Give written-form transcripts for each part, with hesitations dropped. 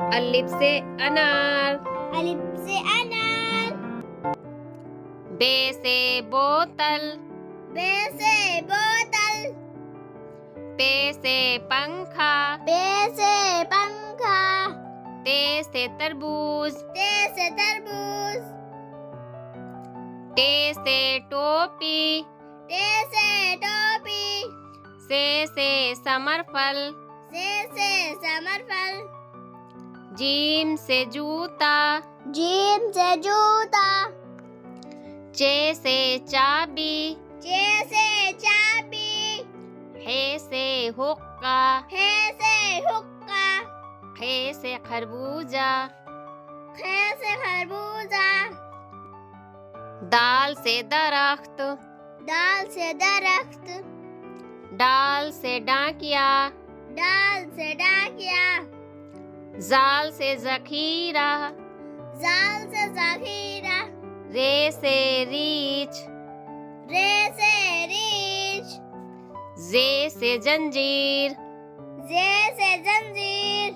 अलिफ से अनार, अलिफ से अनार। बे से बोतल, बे से बोतल। पे से पंखा, पे से पंखा। ते से तरबूज, ते से तरबूज। टे से टोपी, टे से टोपी। से समरफल, से समरफल। जीम से जूता, जीम से जूता। चे से चाबी, चे से चाबी। हे से हुक्का, हे से हुक्का। खे से खरबूजा, खे से खरबूजा। दाल से दरख्त, दाल से दरख्त। डाल से डाकिया, डाल से डाकिया। जाल से जखीरा, जाल से जखीरा। रे से रीछ, रे से रीछ। जे से जंजीर, जे से जंजीर।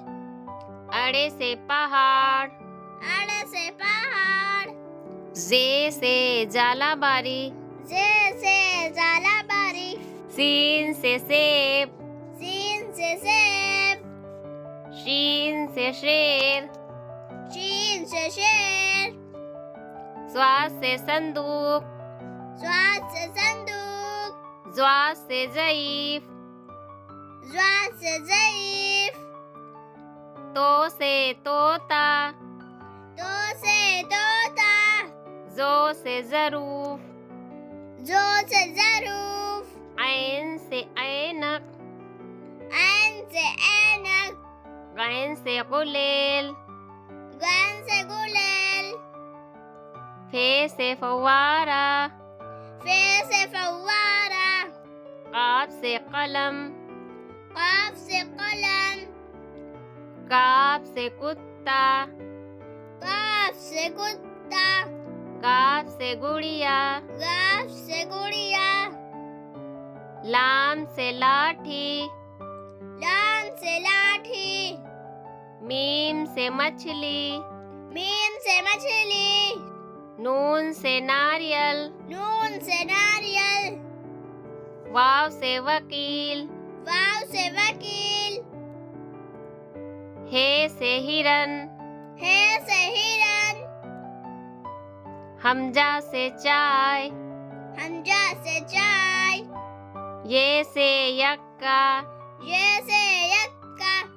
अड़े से पहाड़, अड़े से पहाड़। जे से जालाबारी, जे से जालाबारी। सीन से सेब, सीन से सेब। शीन से शेर, शीन से शेर। स्वाद से संदूक, स्वाद से संदूक। ज्वाद से ज़ईफ, ज्वाद से ज़ईफ। तो से तोता, तो से तोता। जो से ज़रूफ, जो से ज़रूफ। ऐन से ऐनक, ऐन से ऐनक। गैन से गुलेल, गैन से गुलेल। फे से फवारा, फे से फव्वारा। काफ से कलम, काफ से कलम। काफ से कुत्ता, काफ से कुत्ता। गाफ से गुड़िया, गाफ से गुड़िया। लाम से लाठी, लाम से लाठी। मीम से मछली, मीम से मछली। नून से नारियल, नून से नारियल। वाव से वकील, वाव से वकील। हे से हिरन, हे से हिरन। हमजा से चाय, हमजा से चाय। ये से यक्का, ये से यक्का।